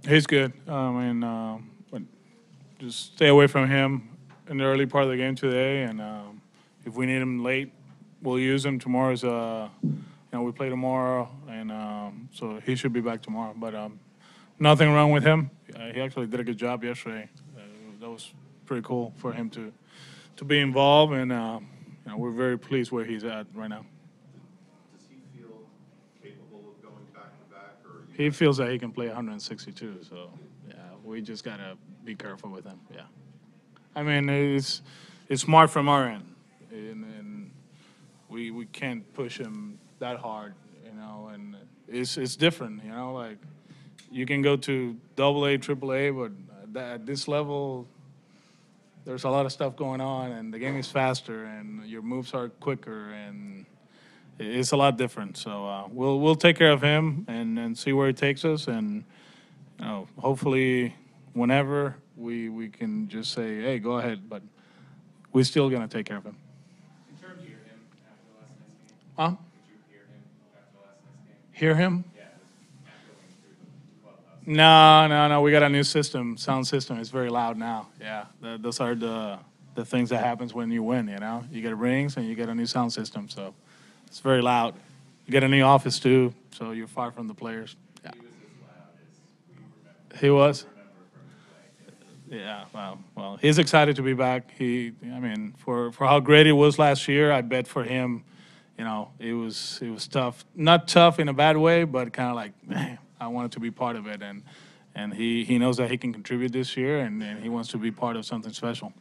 He's good. But just stay away from him in the early part of the game today, and if we need him late, we'll use him. Tomorrow's, we play tomorrow, and so he should be back tomorrow. But nothing wrong with him. He actually did a good job yesterday. That was pretty cool for him to be involved, and we're very pleased where he's at right now. Does he feel capable of going back to back, or He feels that he can play 162. So yeah, we just gotta be careful with him. Yeah, I mean it's smart from our end, and we can't push him that hard, and it's different, like you can go to double A, triple A, but at this level, there's a lot of stuff going on, and the game is faster, and your moves are quicker, and it's a lot different. So we'll take care of him and see where it takes us, and hopefully, whenever we can just say, hey, go ahead, but we're still gonna take care of him. Did you hear him after last night's game? Huh? Did you hear him after last night's game? Hear him? Yeah, it was echoing through the clubhouse. No. We got a new system, sound system. It's very loud now. Yeah, those are the things that happens when you win. You get rings and you get a new sound system, so it's very loud. You get a new office too, so you're far from the players. Yeah. He was as loud as we remember. He was. Remember from the play. Yeah. Well, he's excited to be back. For how great it was last year, I bet for him, it was tough. Not tough in a bad way, but kind of like, man, I wanted to be part of it, and he knows that he can contribute this year, and he wants to be part of something special.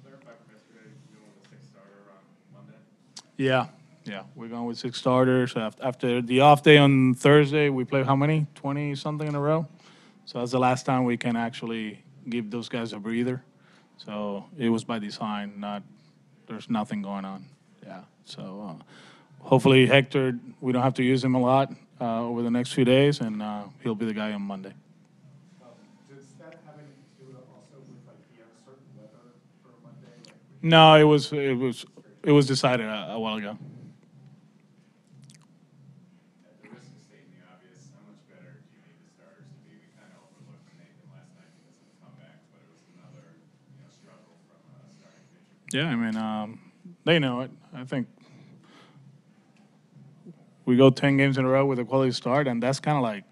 Clarify from yesterday, you going with the sixth starter on Monday? Yeah, we're going with 6 starters. After the off day on Thursday, we play how many? 20 something in a row. So that's the last time we can actually give those guys a breather. So it was by design. There's nothing going on. Yeah. So hopefully Hector, we don't have to use him a lot over the next few days, and he'll be the guy on Monday. Does that have anything to do also with like the uncertain weather for Monday? No, it was decided a while ago. At the risk of stating the obvious, how much better do you need the starters to be? We kind of overlooked Nathan last night because of the comeback, but it was another struggle from a starting pitcher. Yeah, they know it. I think we go 10 games in a row with a quality start, and that's kind of like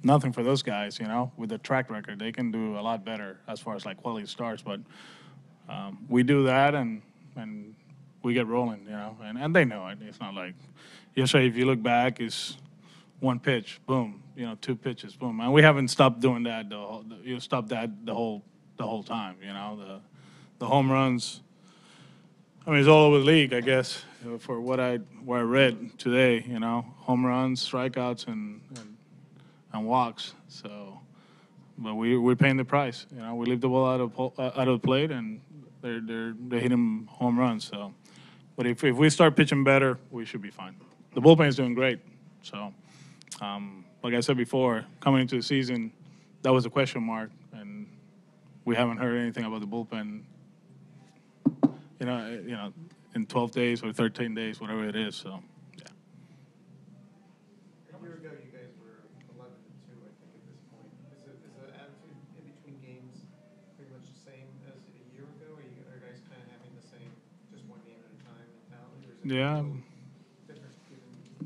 nothing for those guys, with the track record. They can do a lot better as far as like quality starts, but we do that, and we get rolling, and they know it. It's not like yesterday, if you look back, it's one pitch, boom, 2 pitches, boom. And we haven't stopped doing that. Stopped that the whole time, the home runs. It's all over the league, I guess, for what I read today. Home runs, strikeouts, and walks. So, but we're paying the price. We leave the ball out of the plate, and they're hitting home runs. So, but if we start pitching better, we should be fine. The bullpen is doing great. So, like I said before, coming into the season, that was a question mark, and we haven't heard anything about the bullpen. In 12 days or 13 days, whatever it is. So, yeah. A year ago, you guys were 11-2, I think, at this point. Is the attitude in between games pretty much the same as a year ago? Are you guys kind of having the same, just one game at a time mentality? Or is it Yeah. difference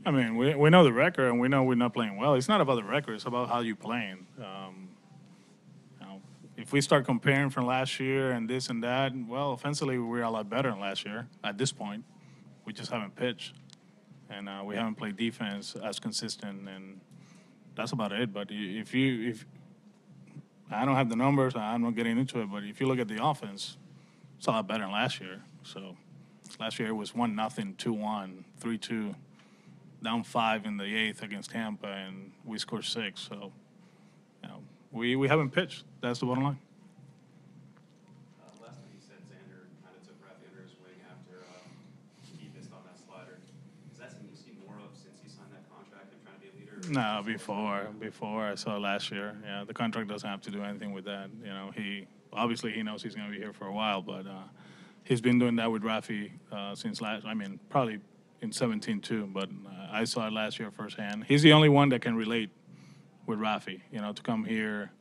between? We know the record, and we know we're not playing well. It's not about the record; it's about how you're playing. If we start comparing from last year and this and that, well, offensively we're a lot better than last year. At this point, we just haven't pitched, and we haven't played defense as consistent, and that's about it. But if I don't have the numbers, I'm not getting into it. But if you look at the offense, it's a lot better than last year. So last year it was 1-0, 2-1, 3-2, down 5 in the 8th against Tampa, and we scored 6. So we haven't pitched. That's the bottom line. Last night you said Xander kind of took Rafi under his wing after he missed on that slider. Is that something you've seen more of since he signed that contract and trying to be a leader? No, before I saw it last year. Yeah, the contract doesn't have to do anything with that. He obviously he knows he's going to be here for a while, but he's been doing that with Rafi since probably in 17 too. But I saw it last year firsthand. He's the only one that can relate with Rafi. You know, to come here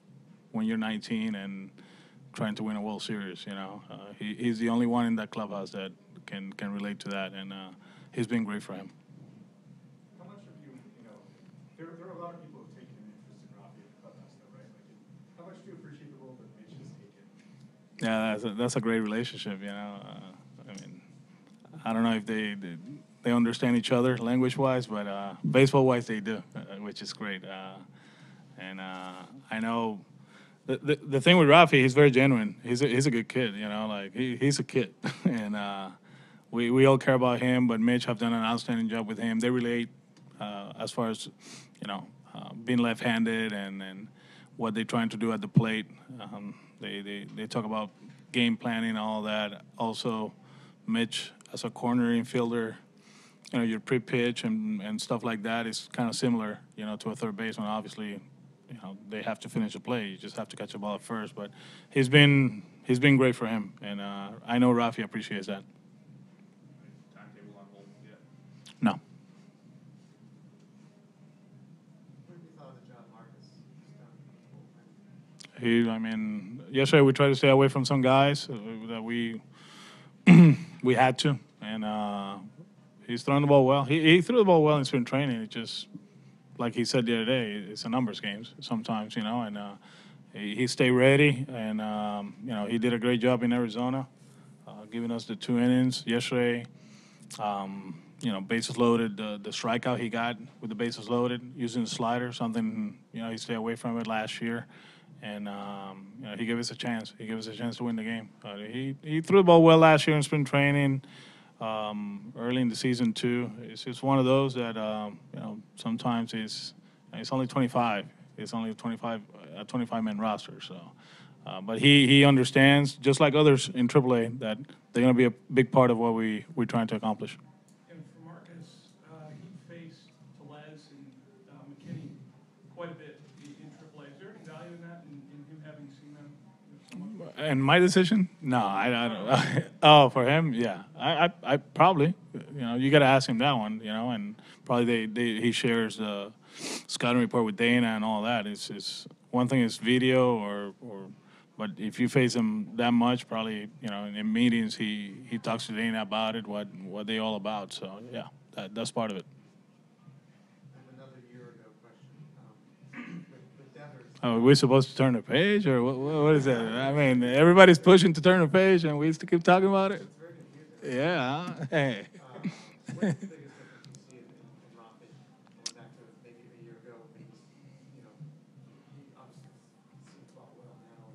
when you're 19 and trying to win a World Series. You know, he's the only one in that clubhouse that can relate to that, and he's been great for him. How much have you, there are a lot of people who've taken an interest in Rafi at the clubhouse, though, right? Like, how much do you appreciate the role that Mitch has taken? Yeah, that's a great relationship. You know, I mean, I don't know if they understand each other language-wise, but baseball-wise they do, which is great. And I know the thing with Rafi, he's very genuine. He's a good kid. You know, like he's a kid, and we all care about him. But Mitch have done an outstanding job with him. They relate as far as being left-handed and what they're trying to do at the plate. They talk about game planning and all that. Also, Mitch as a corner infielder, your pre-pitch and stuff like that is kind of similar, to a third baseman. Obviously, they have to finish the play. You just have to catch the ball at first. But he's been great for him, and I know Rafi appreciates that. Timetable on hold yet? No. What have you thought of the job Marcus has done? I mean, yesterday we tried to stay away from some guys that we we had to, and he's thrown the ball well. He threw the ball well in spring training. It just, like he said the other day, it's a numbers game sometimes, and he stayed ready, and he did a great job in Arizona, giving us the 2 innings yesterday. Bases loaded, the strikeout he got with the bases loaded using the slider, something he stayed away from it last year. And he gave us a chance. He gave us a chance to win the game. He threw the ball well last year in spring training, early in the season too. It's just one of those that sometimes it's only 25. It's only a 25-man roster. So, but he understands, just like others in AAA, that they're going to be a big part of what we're trying to accomplish. And for Marcus, he faced Tellez and McKinney quite a bit in AAA. Is there any value in that, in him having seen them so much? And my decision? No, I don't. Oh, for him, yeah. I probably, you got to ask him that one, and probably he shares the scouting report with Dana and all that. It's one thing is video but if you face him that much, probably, in meetings he talks to Dana about it, what they all about. So yeah, that's part of it. And another year ago question, with Devers. Oh, are we supposed to turn the page, or what is that? I mean, everybody's pushing to turn the page, and we used to keep talking about it. It's very confusing. Yeah. Huh? Hey. What's the biggest difference you see in Rafi going back to maybe a year ago? But he obviously seems a lot well now.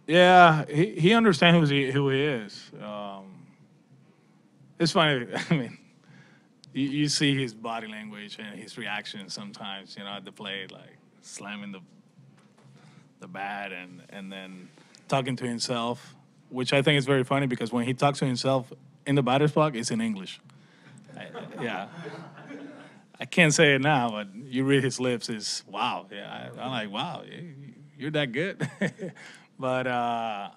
Yeah, he understands who he is. It's funny. I mean, you see his body language and his reaction sometimes, at the plate, like slamming the bat and then talking to himself, which I think is very funny because when he talks to himself in the batter's box, it's in English. Yeah. I can't say it now, but you read his lips, it's wow. Yeah, I'm like, wow, you're that good. But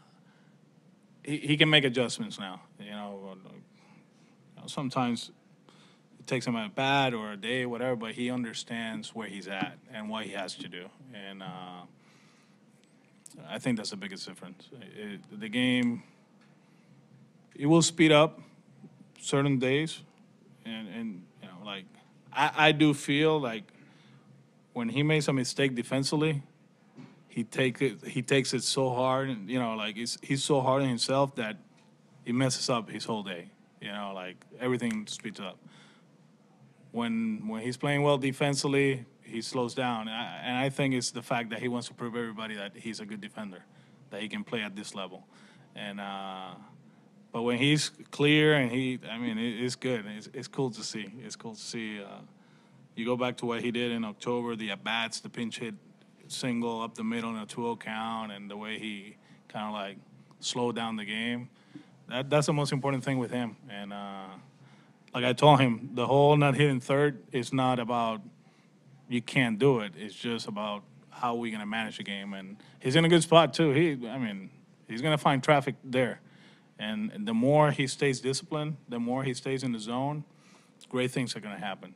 he can make adjustments now. Sometimes it takes him a bat or a day, whatever, but he understands where he's at and what he has to do. And I think that's the biggest difference. The game, it will speed up certain days, and like I do feel like when he makes a mistake defensively, he takes it so hard, and like he's so hard on himself that he messes up his whole day. Like everything speeds up. When he's playing well defensively, he slows down, and I think it's the fact that he wants to prove everybody that he's a good defender, that he can play at this level, and but when he's clear and it's good. It's cool to see. It's cool to see. You go back to what he did in October, the at-bats, the pinch hit single up the middle in a 2-0 count, and the way he kind of like slowed down the game. That's the most important thing with him. And like I told him, the whole not hitting third is not about you can't do it. It's just about how we're going to manage the game. And he's in a good spot, too. He's going to find traffic there. And the more he stays disciplined, the more he stays in the zone, great things are going to happen.